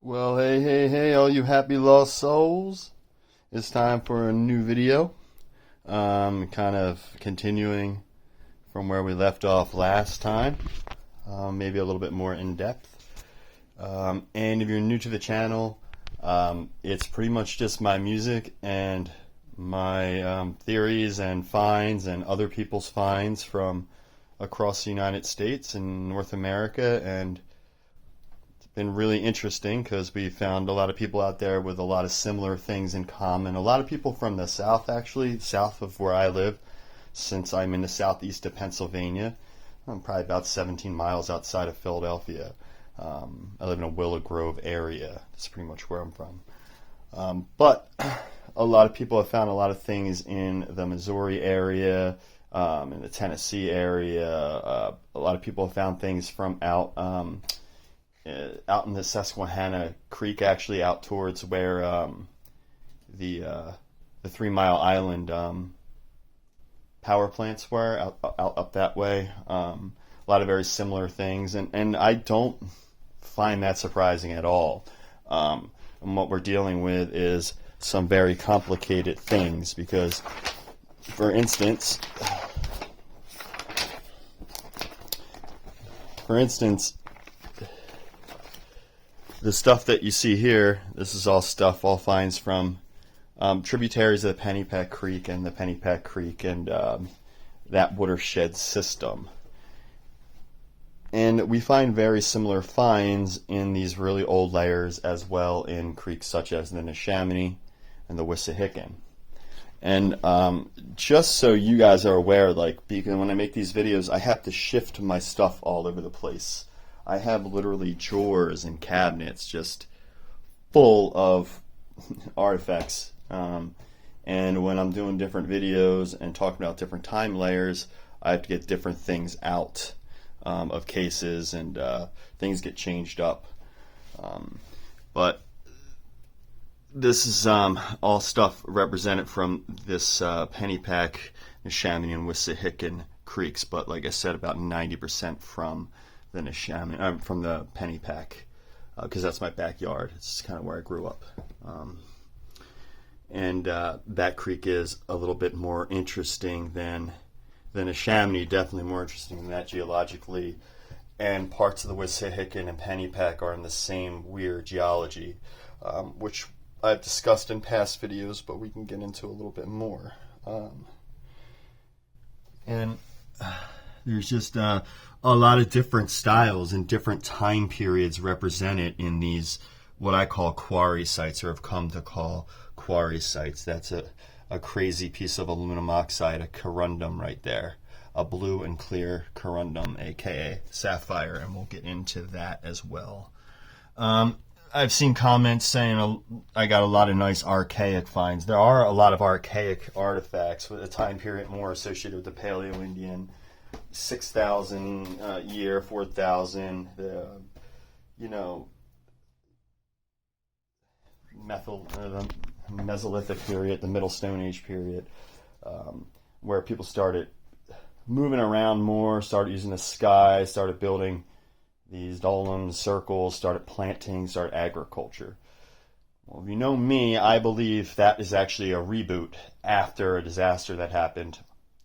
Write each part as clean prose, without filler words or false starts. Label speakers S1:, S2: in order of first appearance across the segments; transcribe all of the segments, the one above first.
S1: Well, hey, all you happy lost souls. It's time for a new video. Kind of continuing from where we left off last time. Maybe a little bit more in depth. And if you're new to the channel, it's pretty much just my music and my theories and finds and other people's finds from across the United States and North America. And been really interesting because we found a lot of people out there with a lot of similar things in common. A lot of people from the south, actually, south of where I live, since I'm in the southeast of Pennsylvania. I'm probably about 17 miles outside of Philadelphia. I live in a Willow Grove area. That's pretty much where I'm from. But a lot of people have found a lot of things in the Missouri area, in the Tennessee area. A lot of people have found things from out in the Susquehanna Creek, actually out towards where the 3 Mile Island power plants were, out up that way. A lot of very similar things, and I don't find that surprising at all. And what we're dealing with is some very complicated things because, for instance, the stuff that you see here, this is all finds from tributaries of the Pennypack Creek and that watershed system. And we find very similar finds in these really old layers as well in creeks such as the Neshaminy and the Wissahickon. And just so you guys are aware, because when I make these videos, I have to shift my stuff all over the place. I have literally drawers and cabinets just full of artifacts. And when I'm doing different videos and talking about different time layers, I have to get different things out of cases, and things get changed up. But this is all stuff represented from this Pennypack, Neshaminy, and Wissahickon creeks. But like I said, about 90% from the Neshaminy, from the Pennypack, because that's my backyard. It's kind of where I grew up. And that creek is a little bit more interesting than the Neshaminy, definitely more interesting than that geologically. And parts of the Wissahickon and Pennypack are in the same weird geology, which I've discussed in past videos, but we can get into a little bit more. And there's just a lot of different styles and different time periods represented in these, what I call quarry sites, or have come to call quarry sites. That's a crazy piece of aluminum oxide, a corundum right there, a blue and clear corundum, aka sapphire, and we'll get into that as well. I've seen comments saying I got a lot of nice archaic finds. There are a lot of archaic artifacts with a time period more associated with the Paleo-Indian, 6,000 year, 4,000, the Mesolithic period, the Middle Stone Age period, where people started moving around more, started using the sky, started building these domes, circles, started planting, started agriculture. Well, if you know me, I believe that is actually a reboot after a disaster that happened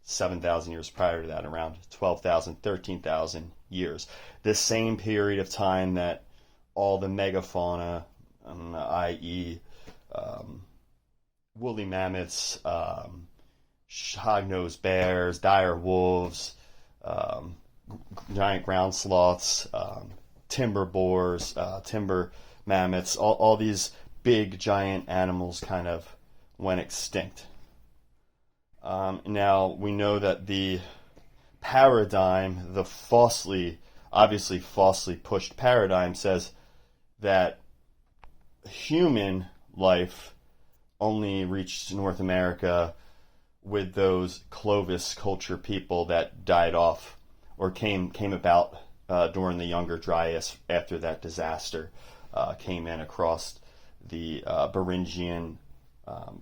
S1: 7,000 years prior to that, around 12,000, 13,000 years. This same period of time that all the megafauna, i.e. woolly mammoths, hog-nosed bears, dire wolves, giant ground sloths, timber boars, timber mammoths, all these big giant animals kind of went extinct. Now we know that the paradigm, the obviously falsely pushed paradigm, says that human life only reached North America with those Clovis culture people that died off or came about during the Younger Dryas after that disaster came in across the Beringian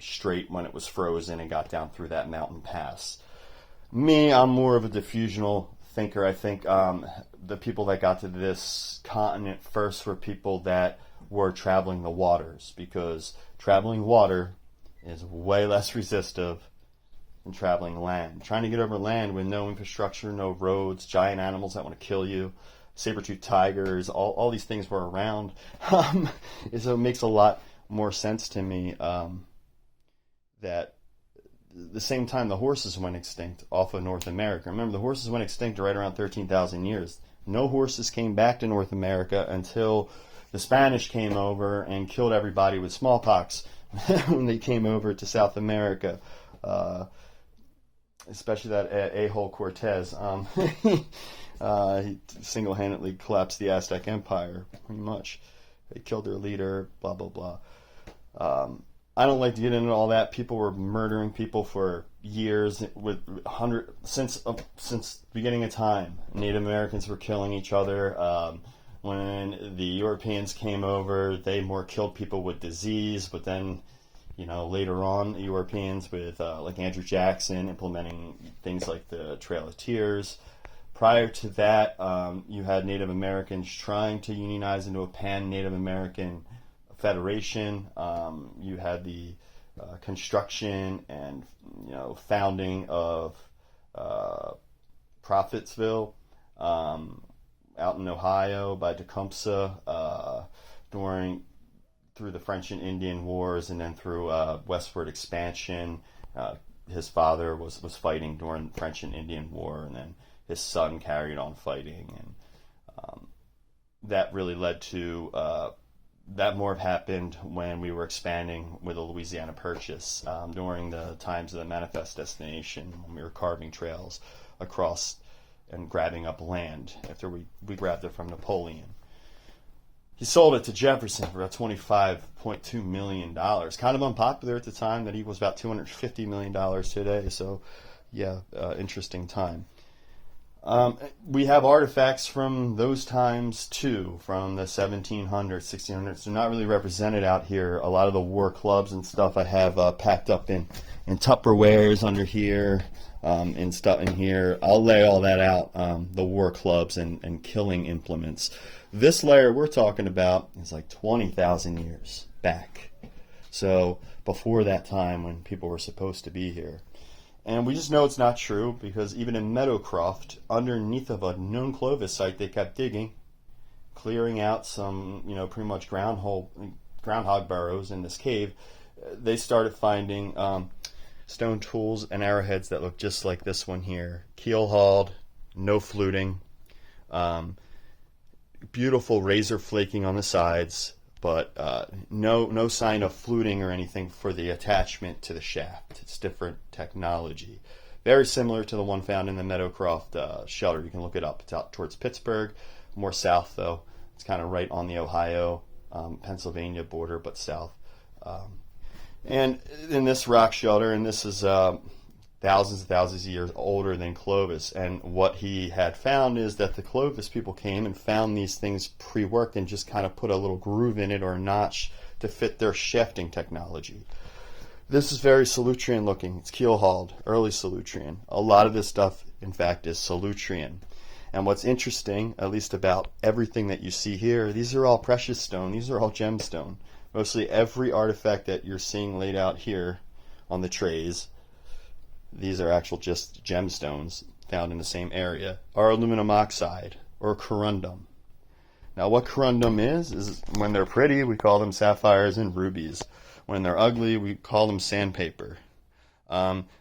S1: Strait when it was frozen and got down through that mountain pass. Me, I'm more of a diffusional thinker. I think the people that got to this continent first were people that were traveling the waters, because traveling water is way less resistive than traveling land. Trying to get over land with no infrastructure, no roads, giant animals that want to kill you, saber-toothed tigers, all these things were around. So it makes a lot more sense to me that the same time the horses went extinct off of North America. Remember, the horses went extinct right around 13,000 years. No horses came back to North America until the Spanish came over and killed everybody with smallpox when they came over to South America. Especially that a-hole Cortez. He single-handedly collapsed the Aztec Empire, pretty much. They killed their leader, blah, blah, blah. I don't like to get into all that. People were murdering people for years, since the beginning of time. Native Americans were killing each other. When the Europeans came over, they more killed people with disease, but then, later on, the Europeans with like Andrew Jackson implementing things like the Trail of Tears. Prior to that, you had Native Americans trying to unionize into a pan-Native American federation. You had the construction and founding of Prophettsville out in Ohio by Tecumseh through the French and Indian Wars, and then through westward expansion. His father was fighting during the French and Indian War, and then his son carried on fighting, and that really led to that more happened when we were expanding with the Louisiana Purchase during the times of the Manifest Destination, when we were carving trails across and grabbing up land after we grabbed it from Napoleon. He sold it to Jefferson for about $25.2 million. Kind of unpopular at the time, that equals about $250 million today. So, yeah, interesting time. We have artifacts from those times too, from the 1700s, 1600s. They're not really represented out here. A lot of the war clubs and stuff I have packed up in Tupperwares under here, and stuff in here. I'll lay all that out, the war clubs and killing implements. This layer we're talking about is like 20,000 years back. So before that time when people were supposed to be here. And we just know it's not true, because even in Meadowcroft, underneath of a known Clovis site, they kept digging, clearing out some, pretty much groundhog burrows in this cave. They started finding stone tools and arrowheads that look just like this one here. Keel-hauled, no fluting, beautiful razor flaking on the sides, but no sign of fluting or anything for the attachment to the shaft. It's different technology. Very similar to the one found in the Meadowcroft shelter. You can look it up. It's out towards Pittsburgh, more south though. It's kind of right on the Ohio, Pennsylvania border, but south. And in this rock shelter, and this is thousands and thousands of years older than Clovis. And what he had found is that the Clovis people came and found these things pre-worked and just kind of put a little groove in it or a notch to fit their shafting technology. This is very Solutrean looking. It's keel-hauled, early Solutrean. A lot of this stuff, in fact, is Solutrean. And what's interesting, at least about everything that you see here, these are all precious stone. These are all gemstone. Mostly every artifact that you're seeing laid out here on the trays, these are actual just gemstones found in the same area, are aluminum oxide or corundum. Now what corundum is when they're pretty, we call them sapphires and rubies. When they're ugly, we call them sandpaper.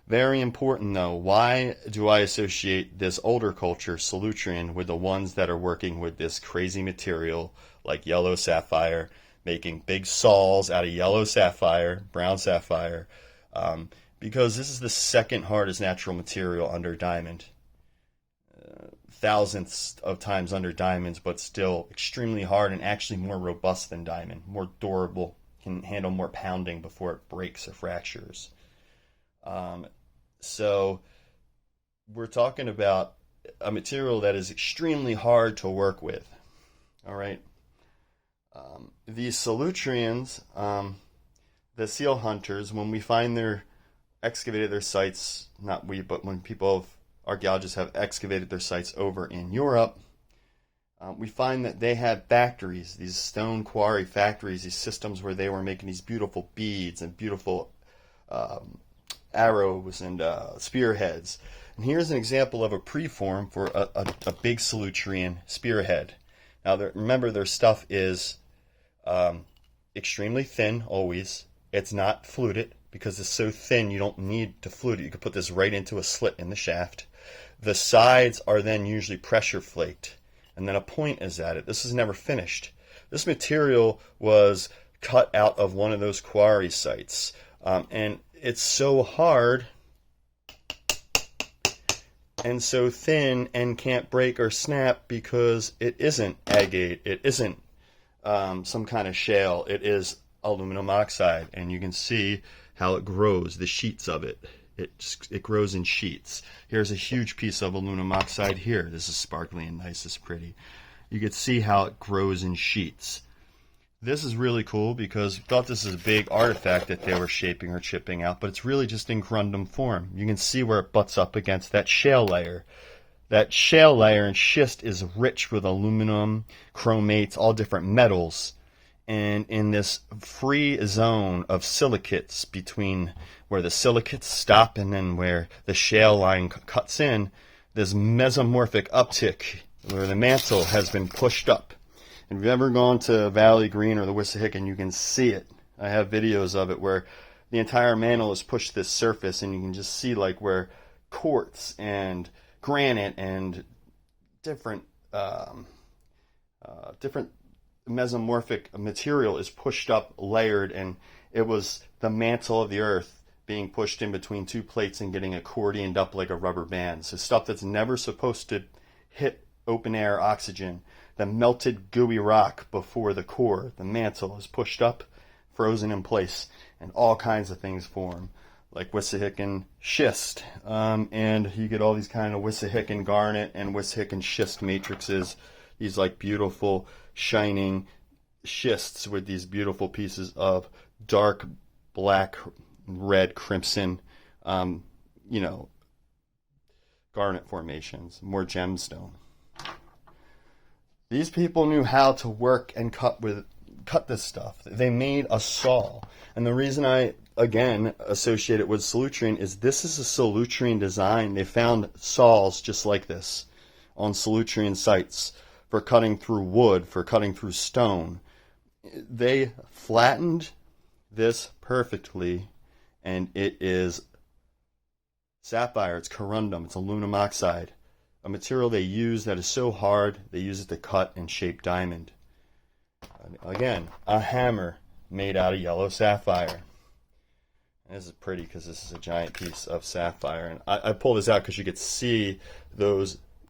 S1: Very important though, why do I associate this older culture, Solutrean, with the ones that are working with this crazy material like yellow sapphire, making big saws out of yellow sapphire, brown sapphire, because this is the second hardest natural material under diamond. Thousandths of times under diamonds, but still extremely hard and actually more robust than diamond, more durable, can handle more pounding before it breaks or fractures. So we're talking about a material that is extremely hard to work with. All right. These Solutreans, the seal hunters, when we find excavated their sites, not we, but when archaeologists have excavated their sites over in Europe, We find that they had factories, these stone quarry factories, these systems where they were making these beautiful beads and beautiful arrows and spearheads. And here's an example of a preform for a big Solutrean spearhead. Now, remember, their stuff is extremely thin always. It's not fluted because it's so thin you don't need to flute it. You can put this right into a slit in the shaft. The sides are then usually pressure flaked, and then a point is added. This is never finished. This material was cut out of one of those quarry sites, and it's so hard and so thin and can't break or snap because it isn't agate, it isn't some kind of shale, it is aluminum oxide, and you can see how it grows, the sheets of it. It grows in sheets. Here's a huge piece of aluminum oxide here. This is sparkly and nice, it's pretty. You can see how it grows in sheets. This is really cool because we thought this is a big artifact that they were shaping or chipping out, but it's really just in corundum form. You can see where it butts up against that shale layer. That shale layer and schist is rich with aluminum, chromates, all different metals. And in this free zone of silicates between where the silicates stop and then where the shale line cuts in, this mesomorphic uptick where the mantle has been pushed up. If you've ever gone to Valley Green or the Wissahickon, you can see it. I have videos of it where the entire mantle is pushed to this surface, and you can just see like where quartz and granite and different mesomorphic material is pushed up, layered, and it was the mantle of the earth being pushed in between two plates and getting accordioned up like a rubber band. So stuff that's never supposed to hit open air oxygen. The melted gooey rock before the core, the mantle, is pushed up, frozen in place, and all kinds of things form, like Wissahickon schist. And you get all these kind of Wissahickon garnet and Wissahickon schist matrices, these like beautiful shining schists with these beautiful pieces of dark black, red, crimson, garnet formations, more gemstone. These people knew how to work and cut this stuff. They made a saw. And the reason I, again, associate it with Solutrean is this is a Solutrean design. They found saws just like this on Solutrean sites for cutting through wood, for cutting through stone. They flattened this perfectly, and it is sapphire, it's corundum, it's aluminum oxide. A material they use that is so hard, they use it to cut and shape diamond. Again, a hammer made out of yellow sapphire. And this is pretty because this is a giant piece of sapphire. And I pull this out because you could see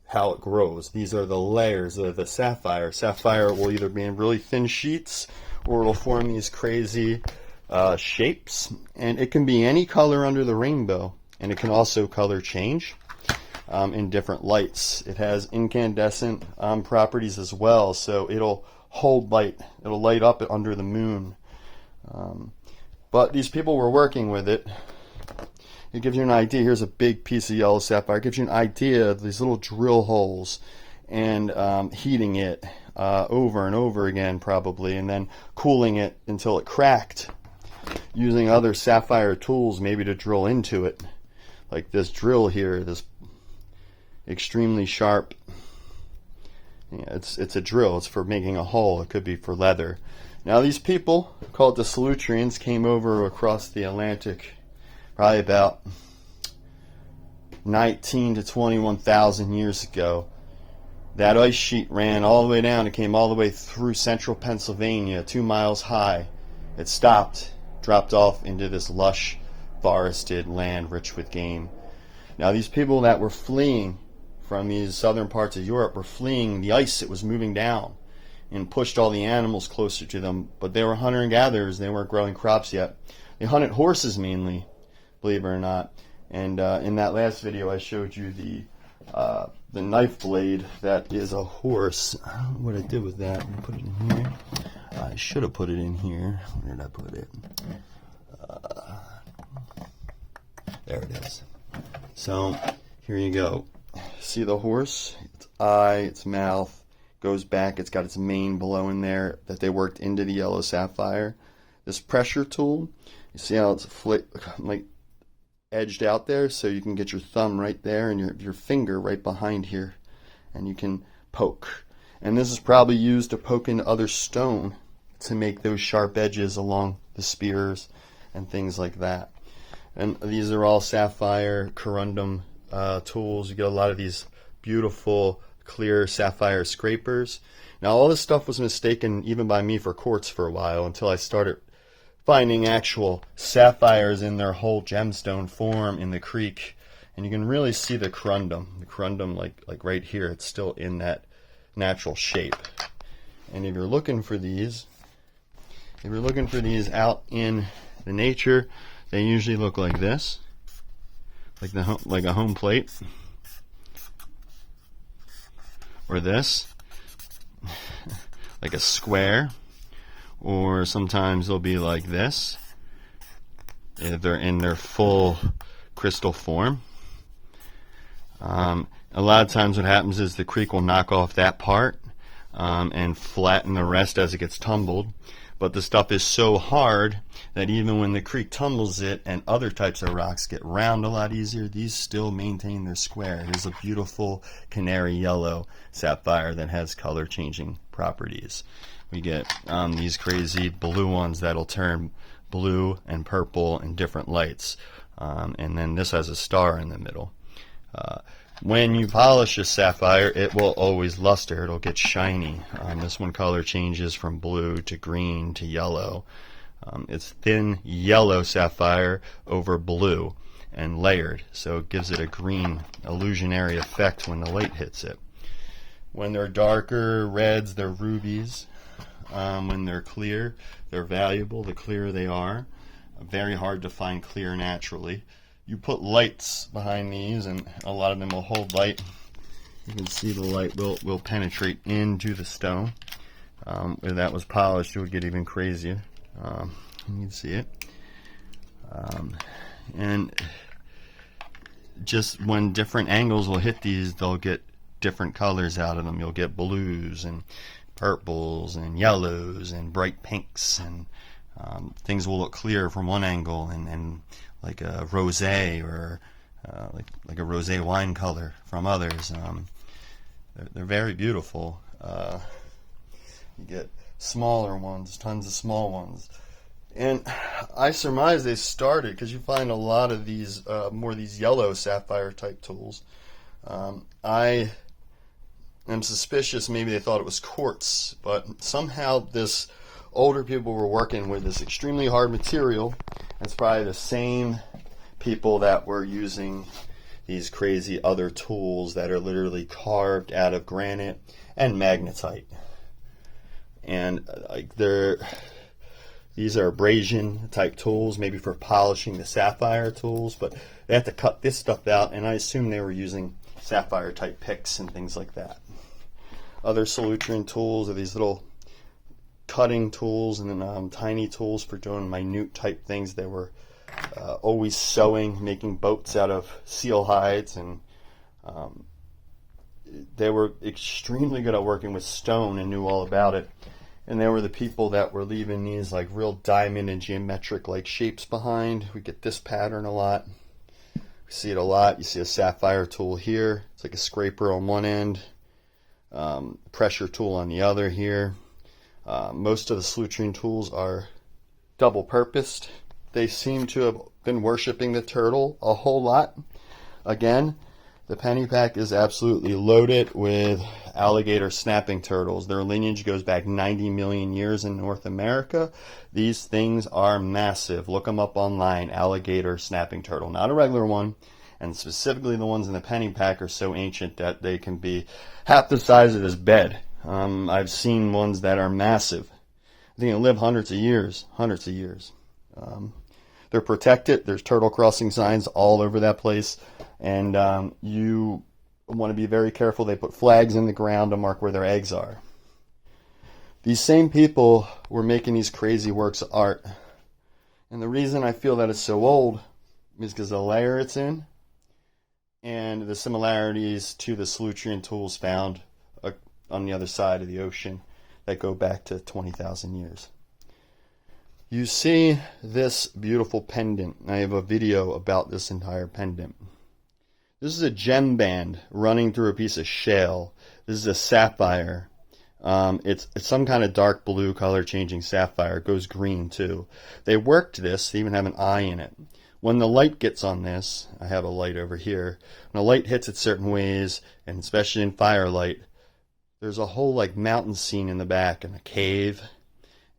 S1: how it grows. These are the layers of the sapphire. Sapphire will either be in really thin sheets or it'll form these crazy shapes. And it can be any color under the rainbow. And it can also color change in different lights. It has incandescent properties as well, so it'll hold light. It'll light up under the moon. But these people were working with it. It gives you an idea. Here's a big piece of yellow sapphire. It gives you an idea of these little drill holes and heating it over and over again probably, and then cooling it until it cracked, using other sapphire tools maybe to drill into it. Like this drill here, this extremely sharp, it's a drill. It's for making a hole. It could be for leather. Now these people, called the Solutreans, came over across the Atlantic probably about 19 to 21,000 years ago. That ice sheet ran all the way down. It came all the way through central Pennsylvania, 2 miles high. It stopped, dropped off into this lush, forested land rich with game. Now these people that were fleeing from these southern parts of Europe were fleeing the ice that was moving down and pushed all the animals closer to them. But they were hunter and gatherers. They weren't growing crops yet. They hunted horses mainly, believe it or not. And in that last video I showed you the knife blade that is a horse. I don't know what I did with that. I put it in here. I should have put it in here. Where did I put it? There it is. So here you go. See the horse? Its eye, its mouth, goes back. It's got its main below in there that they worked into the yellow sapphire. This pressure tool, you see how it's like edged out there, so you can get your thumb right there and your finger right behind here, and you can poke. And this is probably used to poke into other stone to make those sharp edges along the spears and things like that. And these are all sapphire corundum tools. You get a lot of these beautiful clear sapphire scrapers. Now all this stuff was mistaken even by me for quartz for a while, until I started finding actual sapphires in their whole gemstone form in the creek, and you can really see the corundum like right here. It's still in that natural shape. And if you're looking for these out in the nature, they usually look like this, like a home plate, or this, like a square, or sometimes they'll be like this if they're in their full crystal form. A lot of times what happens is the creek will knock off that part and flatten the rest as it gets tumbled. But the stuff is so hard that even when the creek tumbles it and other types of rocks get round a lot easier, these still maintain their square. It is a beautiful canary yellow sapphire that has color changing properties. We get these crazy blue ones that'll turn blue and purple in different lights. And then this has a star in the middle. When you polish a sapphire, it will always luster. It'll get shiny. This one color changes from blue to green to yellow. It's thin yellow sapphire over blue and layered, so it gives it a green illusionary effect when the light hits it. When they're darker reds, they're rubies. When they're clear, they're valuable. The clearer they are, very hard to find clear naturally. You put lights behind these, and a lot of them will hold light. You can see the light will penetrate into the stone. If that was polished, it would get even crazier. You can see it. And just when different angles will hit these, they'll get different colors out of them. You'll get blues and purples and yellows and bright pinks, and things will look clear from one angle and like a rosé or like a rosé wine color from others. They're very beautiful. You get smaller ones, tons of small ones. And I surmise they started because you find a lot of these, more these yellow sapphire type tools. I am suspicious maybe they thought it was quartz, but somehow this older people were working with this extremely hard material. It's probably the same people that were using these crazy other tools that are literally carved out of granite and magnetite. And like these are abrasion type tools, maybe for polishing the sapphire tools, but they have to cut this stuff out, and I assume they were using sapphire type picks and things like that. Other Solutrean tools are these little cutting tools, and then tiny tools for doing minute type things. They were always sewing, making boats out of seal hides, and they were extremely good at working with stone and knew all about it. And they were the people that were leaving these like real diamond and geometric like shapes behind. We get this pattern a lot. We see it a lot. You see a sapphire tool here. It's like a scraper on one end, pressure tool on the other here. Most of the Solutrean tools are double purposed. They seem to have been worshiping the turtle a whole lot. Again, the pennypack is absolutely loaded with alligator snapping turtles. Their lineage goes back 90 million years in North America. These things are massive. Look them up online. Alligator snapping turtle, not a regular one. And specifically the ones in the pennypack are so ancient that they can be half the size of this bed. I've seen ones that are massive. I think they live hundreds of years. They're protected. There's turtle crossing signs all over that place. And you want to be very careful. They put flags in the ground to mark where their eggs are. These same people were making these crazy works of art. And the reason I feel that it's so old is because the layer it's in and the similarities to the Solutrean tools found on the other side of the ocean that go back to 20,000 years. You see this beautiful pendant. I have a video about this entire pendant. This is a gem band running through a piece of shale. This is a sapphire. It's some kind of dark blue color changing sapphire. It goes green too. They worked this. They even have an eye in it. When the light gets on this, I have a light over here. When the light hits it certain ways, and especially in firelight, there's a whole like mountain scene in the back and a cave.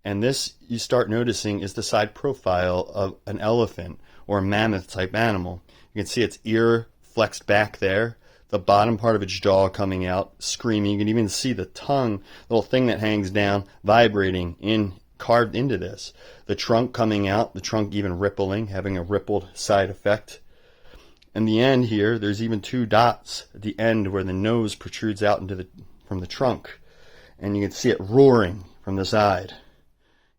S1: And this, you start noticing, is the side profile of an elephant or a mammoth type animal. You can see its ear flexed back there, the bottom part of its jaw coming out, screaming. You can even see the tongue, the little thing that hangs down, vibrating carved into this. The trunk coming out, the trunk even rippling, having a rippled side effect. In the end here, there's even two dots at the end where the nose protrudes out from the trunk. And you can see it roaring from the side.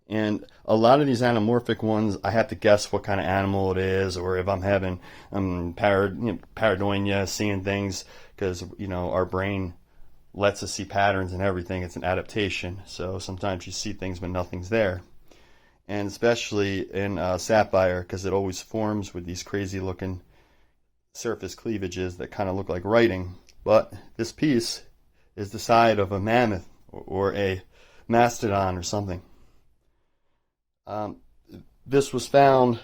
S1: And a lot of these anamorphic ones, I have to guess what kind of animal it is, or if I'm having paranoia, seeing things, because our brain lets us see patterns and everything. It's an adaptation. So sometimes you see things when nothing's there, and especially in sapphire, because it always forms with these crazy looking surface cleavages that kind of look like writing. But this piece is the side of a mammoth or a mastodon or something. This was found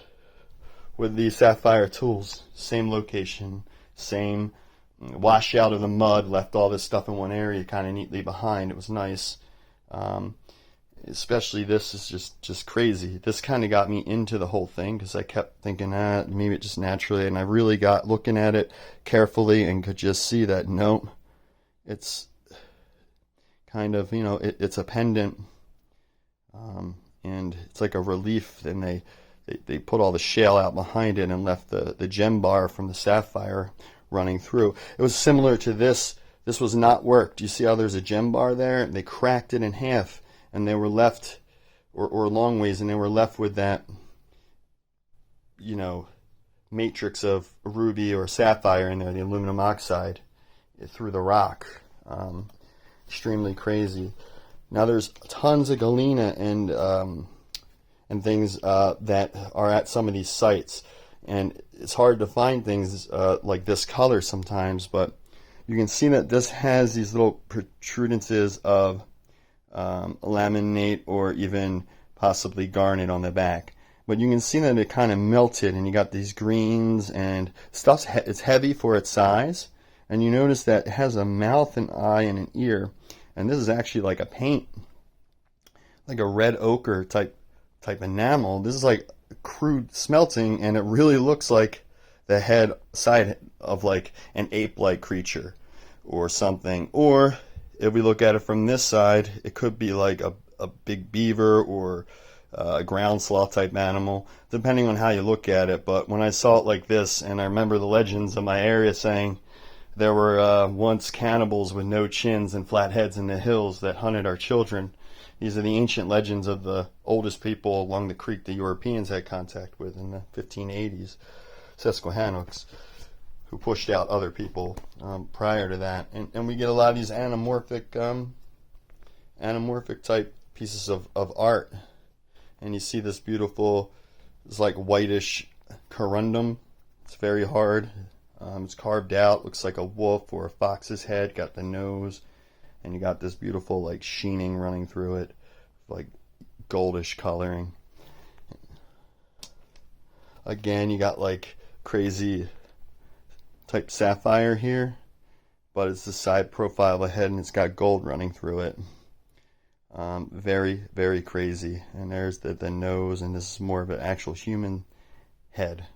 S1: with the sapphire tools, same location, same washout of the mud, left all this stuff in one area kind of neatly behind. It was nice. Especially this is just crazy. This kind of got me into the whole thing because I kept thinking, maybe it just naturally, and I really got looking at it carefully and could just see that, nope, it's kind of, it's a pendant. And it's like a relief, and they put all the shale out behind it and left the gem bar from the sapphire running through. It was similar to this. This was not worked. You see how there's a gem bar there? They cracked it in half, and they were left, or long ways, and they were left with that, matrix of ruby or sapphire in there, the aluminum oxide, through the rock. Extremely crazy. Now there's tons of galena and things that are at some of these sites, and it's hard to find things like this color sometimes, but you can see that this has these little protrudences of laminate or even possibly garnet on the back. But you can see that it kind of melted, and you got these greens and stuff. It's heavy for its size, and you notice that it has a mouth, an eye, and an ear. And this is actually like a paint, like a red ochre type enamel. This is like crude smelting, and it really looks like the side of like an ape-like creature or something. Or if we look at it from this side, it could be like a big beaver or a ground sloth type animal, depending on how you look at it. But when I saw it like this, and I remember the legends of my area saying there were once cannibals with no chins and flat heads in the hills that hunted our children. These are the ancient legends of the oldest people along the creek the Europeans had contact with in the 1580s, Susquehannocks, who pushed out other people prior to that. And we get a lot of these anamorphic type pieces of art. And you see this beautiful, it's like whitish corundum. It's very hard. It's carved out, looks like a wolf or a fox's head, got the nose, and you got this beautiful like sheening running through it, like goldish coloring. Again, you got like crazy type sapphire here, but it's the side profile of the head, and it's got gold running through it. Very, very crazy. And there's the nose, and this is more of an actual human head.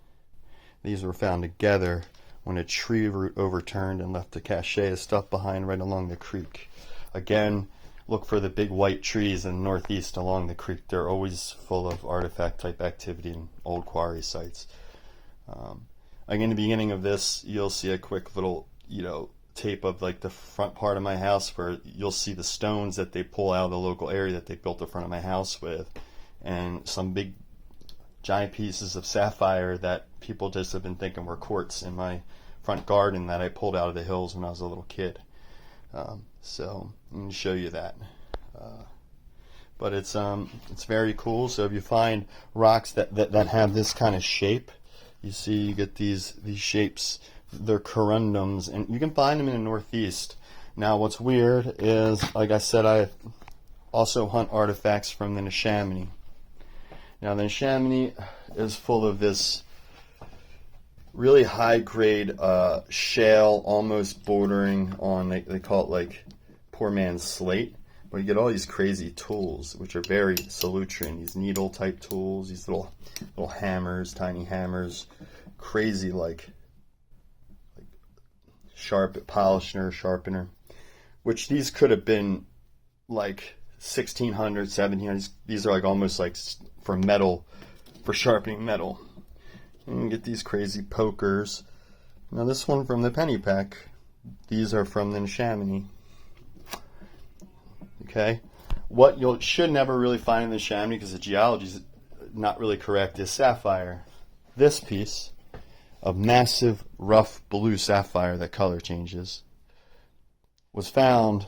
S1: These were found together when a tree root overturned and left a cache of stuff behind right along the creek. Again, look for the big white trees in the northeast along the creek. They're always full of artifact type activity and old quarry sites. Again, in the beginning of this, you'll see a quick little, tape of like the front part of my house where you'll see the stones that they pull out of the local area that they built the front of my house with, and some big giant pieces of sapphire that people just have been thinking were quartz in my front garden that I pulled out of the hills when I was a little kid. So I'm going to show you that. But it's very cool. So if you find rocks that have this kind of shape, you see you get these shapes. They're corundums, and you can find them in the Northeast. Now, what's weird is, like I said, I also hunt artifacts from the Neshaminy. Now, the Neshaminy is full of this really high-grade shale, almost bordering on, they call it like poor man's slate, where you get all these crazy tools, which are very Solutrean, these needle-type tools, these little hammers, tiny hammers, crazy like sharpener, which these could have been like 1600, 1700s. These are like almost like for metal, for sharpening metal. And you get these crazy pokers. Now this one from the Pennypack. These are from the Neshaminy. Okay, what you should never really find in the Neshaminy, because the geology is not really correct, is sapphire. This piece of massive, rough blue sapphire that color changes was found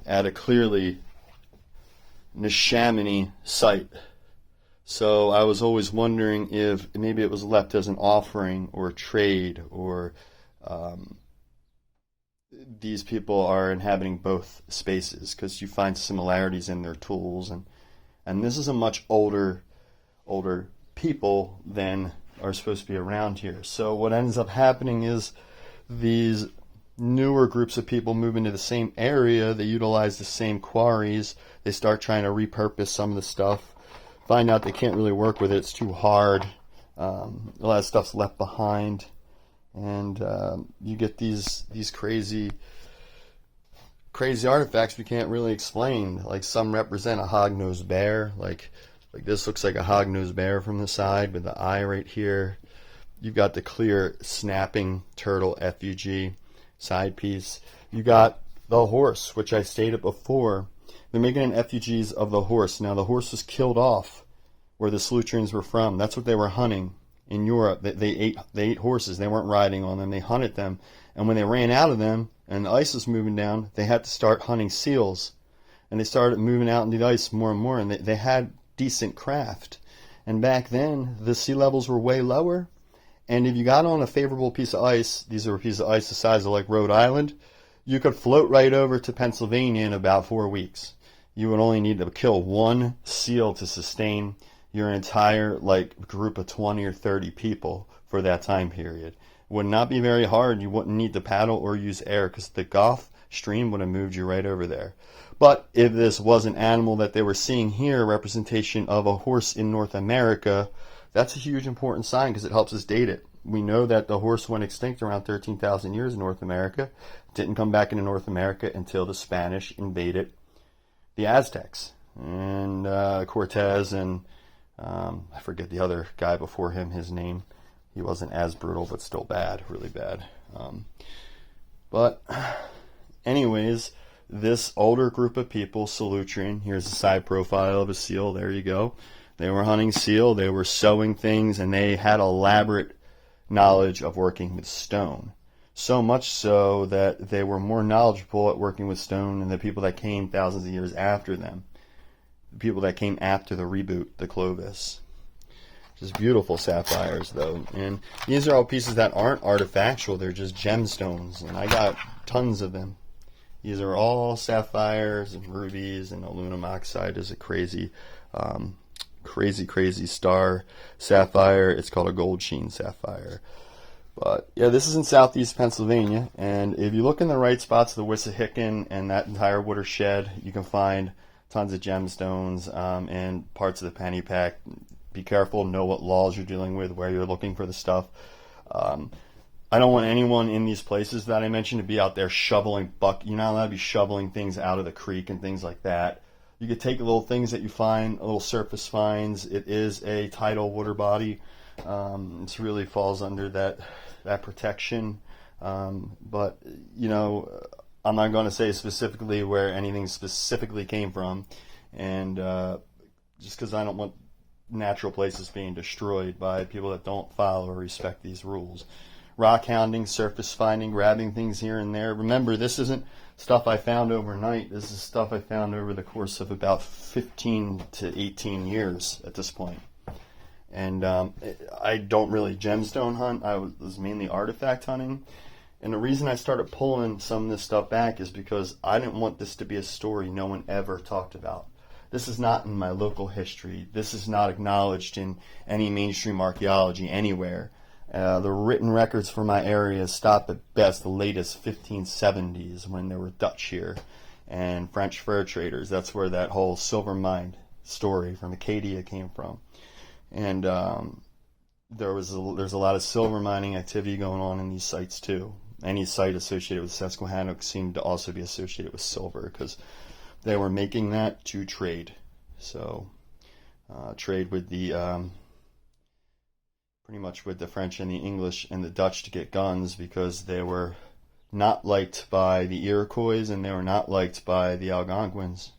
S1: at a clearly Neshaminy site. So I was always wondering if maybe it was left as an offering or a trade, or these people are inhabiting both spaces, because you find similarities in their tools, and this is a much older people than are supposed to be around here. So what ends up happening is these newer groups of people move into the same area, they utilize the same quarries, they start trying to repurpose some of the stuff, find out they can't really work with it, it's too hard, a lot of stuff's left behind, and you get these crazy artifacts we can't really explain. Like some represent a hog-nosed bear, like this looks like a hog-nosed bear from the side with the eye right here. You've got the clear snapping turtle effigy side piece. You got the horse, which I stated before. They're making an effigies of the horse. Now the horse was killed off where the Solutreans were from. That's what they were hunting in Europe. They ate horses. They weren't riding on them. They hunted them. And when they ran out of them and the ice was moving down, they had to start hunting seals. And they started moving out into the ice more and more. And they had decent craft. And back then, the sea levels were way lower. And if you got on a favorable piece of ice, these are a piece of ice the size of like Rhode Island, you could float right over to Pennsylvania in about 4 weeks. You would only need to kill one seal to sustain your entire like group of 20 or 30 people for that time period. It would not be very hard. You wouldn't need to paddle or use air, because the Gulf Stream would have moved you right over there. But if this was an animal that they were seeing here, a representation of a horse in North America, that's a huge important sign, because it helps us date it. We know that the horse went extinct around 13,000 years in North America. Didn't come back into North America until the Spanish invaded the Aztecs. And Cortez and I forget the other guy before him, his name. He wasn't as brutal, but still bad, really bad. But anyways, this older group of people, Solutrean, here's a side profile of a seal, there you go. They were hunting seal, they were sewing things, and they had elaborate knowledge of working with stone. So much so that they were more knowledgeable at working with stone than the people that came thousands of years after them. The people that came after the reboot, the Clovis. Just beautiful sapphires, though. And these are all pieces that aren't artifactual, they're just gemstones, and I got tons of them. These are all sapphires and rubies, and aluminum oxide is a crazy star sapphire. It's called a gold sheen sapphire. But yeah, this is in southeast Pennsylvania, and if you look in the right spots of the Wissahickon and that entire watershed, you can find tons of gemstones and parts of the Pennypack. Be careful, know what laws you're dealing with, where you're looking for the stuff. I don't want anyone in these places that I mentioned to be out there shoveling You're not allowed to be shoveling things out of the creek and things like that. You could take little things that you find, little surface finds. It is a tidal water body. It really falls under that protection. But, you know, I'm not going to say specifically where anything specifically came from. And just because I don't want natural places being destroyed by people that don't follow or respect these rules. rock hounding, surface finding, grabbing things here and there. Remember, this isn't stuff I found overnight. This is stuff I found over the course of about 15 to 18 years at this point. And I don't really gemstone hunt. I was mainly artifact hunting. And the reason I started pulling some of this stuff back is because I didn't want this to be a story no one ever talked about. This is not in my local history. This is not acknowledged in any mainstream archaeology anywhere. The written records for my area stop at best the latest 1570s when there were Dutch here and French fur traders. That's where that whole silver mine story from Acadia came from. And there's a lot of silver mining activity going on in these sites too. Any site associated with Susquehannock seemed to also be associated with silver because they were making that to trade. So trade with the pretty much with the French and the English and the Dutch to get guns, because they were not liked by the Iroquois and they were not liked by the Algonquins.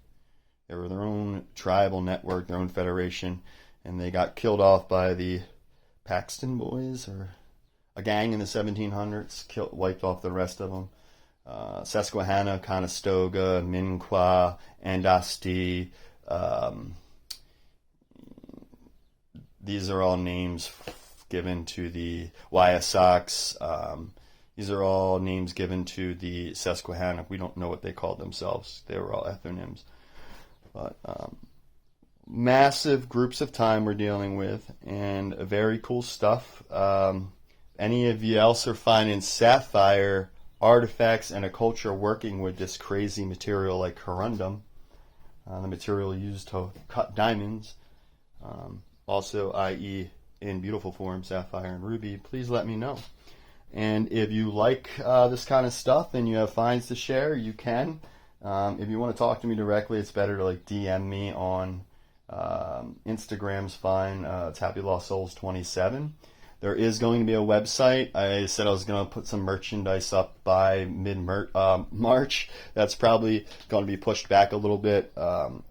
S1: They were their own tribal network, their own federation, and they got killed off by the Paxton Boys, or a gang in the 1700s, wiped off the rest of them. Susquehanna, Conestoga, Minquah, Andasti. These are all names given to the Wyasox. These are all names given to the Susquehanna. We don't know what they called themselves. They were all ethonyms. But massive groups of time we're dealing with, and very cool stuff. Any of you else are finding sapphire artifacts and a culture working with this crazy material like corundum, the material used to cut diamonds, also i.e. in beautiful form, sapphire and ruby, please let me know. And if you like this kind of stuff and you have finds to share, you can. If you want to talk to me directly, it's better to DM me on Instagram's fine. It's Happy Lost Souls 27. There is going to be a website. I said I was going to put some merchandise up by mid-March. That's probably going to be pushed back a little bit.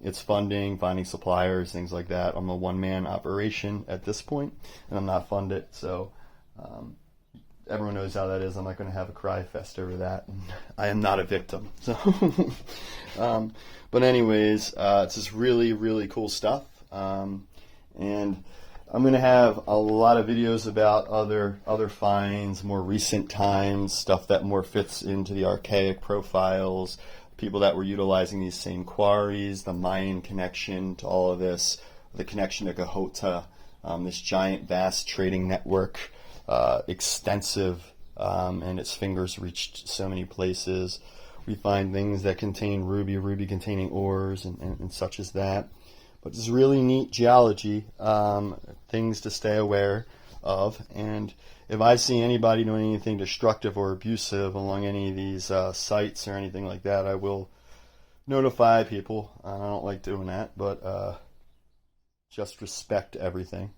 S1: It's funding, finding suppliers, things like that. I'm a one-man operation at this point, and I'm not funded. So everyone knows how that is. I'm not going to have a cry fest over that. I am not a victim. So, but anyways, it's just really, really cool stuff. And I'm going to have a lot of videos about other finds, more recent times, stuff that more fits into the archaic profiles, people that were utilizing these same quarries, the Mayan connection to all of this, the connection to Gahota, this giant, vast trading network, extensive, and its fingers reached so many places. We find things that contain ruby containing ores, and such as that. But it's really neat geology, things to stay aware of. And if I see anybody doing anything destructive or abusive along any of these sites or anything like that, I will notify people. I don't like doing that, but just respect everything.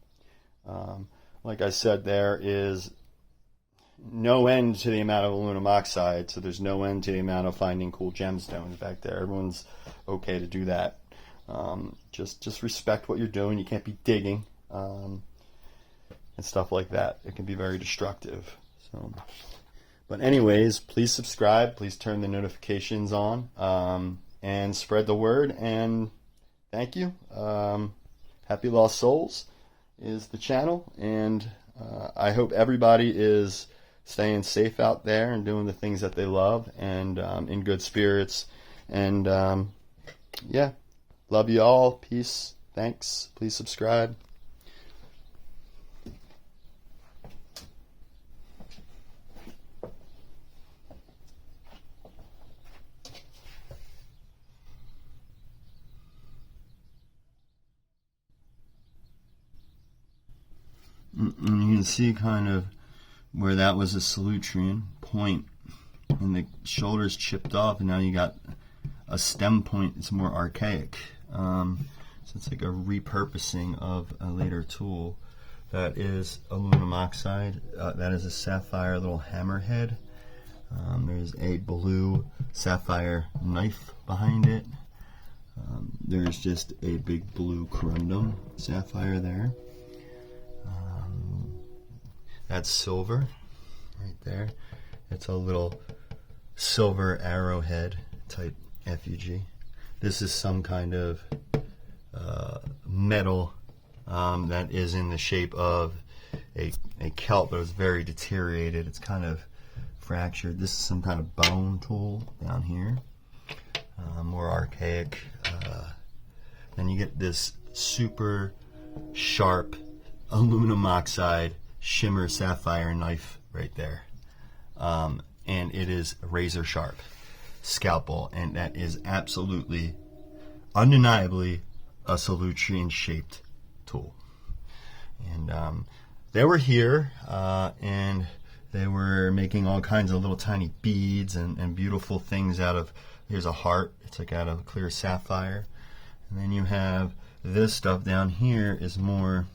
S1: Like I said, there is no end to the amount of aluminum oxide, so there's no end to the amount of finding cool gemstones back there. Everyone's okay to do that. Just respect what you're doing. You can't be digging and stuff like that. It can be very destructive. So, but anyways, please subscribe. Please turn the notifications on and spread the word. And thank you. Happy Lost Souls is the channel, and I hope everybody is staying safe out there and doing the things that they love, and in good spirits. And yeah. Love you all. Peace. Thanks. Please subscribe. And you can see kind of where that was a Solutrean point, and the shoulders chipped off, and now you got a stem point. It's more archaic. So it's like a repurposing of a later tool. That is aluminum oxide. That is a sapphire little hammerhead. There's a blue sapphire knife behind it. There's just a big blue corundum sapphire there. That's silver. right there. It's a little silver arrowhead type effigy. This is some kind of metal that is in the shape of a kelp, but it's very deteriorated. It's kind of fractured. This is some kind of bone tool down here, more archaic. Then you get this super sharp aluminum oxide shimmer sapphire knife right there, and it is razor sharp scalpel, and that is absolutely, undeniably, a Solutrean shaped tool. And they were here, and they were making all kinds of little tiny beads and beautiful things out of, here's a heart, it's like out of clear sapphire. And then you have this stuff down here is more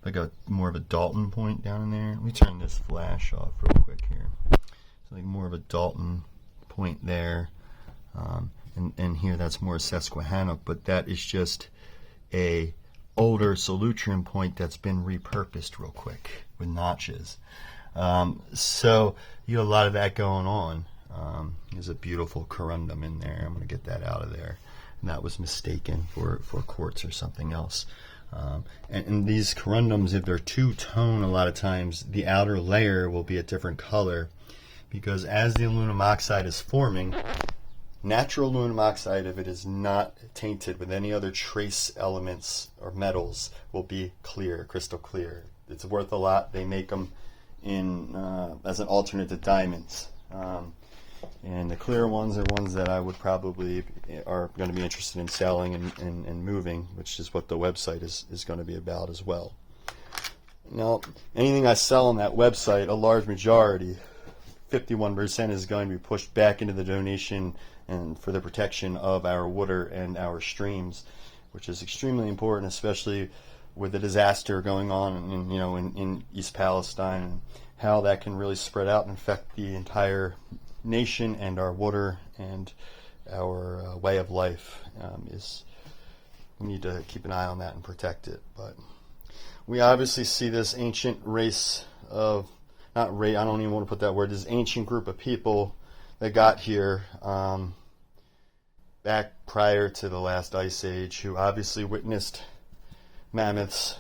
S1: like more of a Dalton point down in there. Let me turn this flash off real quick here. It's like more of a Dalton point there, and here that's more Susquehannock, but that is just a older Solutrean point that's been repurposed real quick with notches. So you have a lot of that going on. There's a beautiful corundum in there. I'm going to get that out of there. And that was mistaken for quartz or something else. And these corundums, if they're two-tone, a lot of times the outer layer will be a different color, because as the aluminum oxide is forming, natural aluminum oxide, if it is not tainted with any other trace elements or metals, will be clear, crystal clear. It's worth a lot. They make them in as an alternate to diamonds. And the clear ones are ones that I would probably are going to be interested in selling and moving, which is what the website is going to be about as well. Now, anything I sell on that website, a large majority, 51%, is going to be pushed back into the donation and for the protection of our water and our streams, which is extremely important, especially with the disaster going on in East Palestine, and how that can really spread out and affect the entire nation and our water and our way of life. We need to keep an eye on that and protect it. But we obviously see this ancient race of, not race, I don't even want to put that word, this ancient group of people that got here back prior to the last ice age, who obviously witnessed mammoths.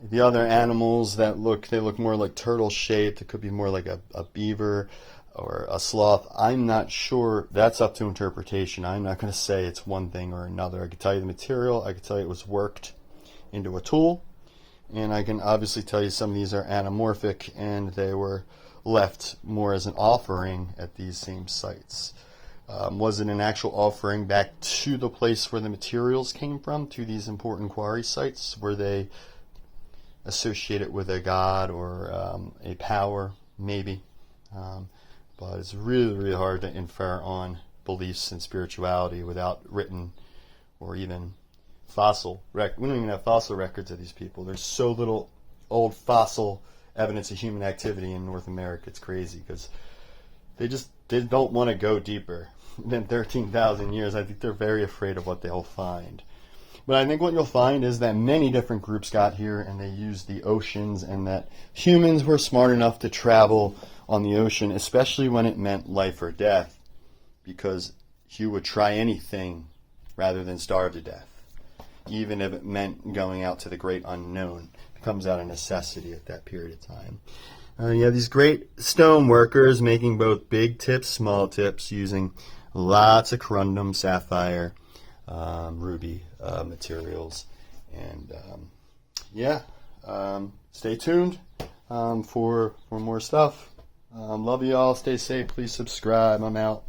S1: The other animals that look more like turtle shaped. It could be more like a beaver or a sloth. I'm not sure. That's up to interpretation. I'm not going to say it's one thing or another. I can tell you the material. I can tell you it was worked into a tool. And I can obviously tell you some of these are anamorphic, and they were left more as an offering at these same sites. Was it an actual offering back to the place where the materials came from, to these important quarry sites? Were they associated with a god or a power? Maybe. But it's really, really hard to infer on beliefs and spirituality without written or even fossil record. We don't even have fossil records of these people. There's so little old fossil evidence of human activity in North America. It's crazy, because they don't want to go deeper than 13,000 years. I think they're very afraid of what they'll find. But I think what you'll find is that many different groups got here, and they used the oceans, and that humans were smart enough to travel on the ocean, especially when it meant life or death, because you would try anything rather than starve to death, even if it meant going out to the great unknown. It becomes out of necessity at that period of time. You have these great stone workers making both big tips, small tips, using lots of corundum, sapphire, ruby materials. And stay tuned for more stuff. Love you all. Stay safe. Please subscribe. I'm out.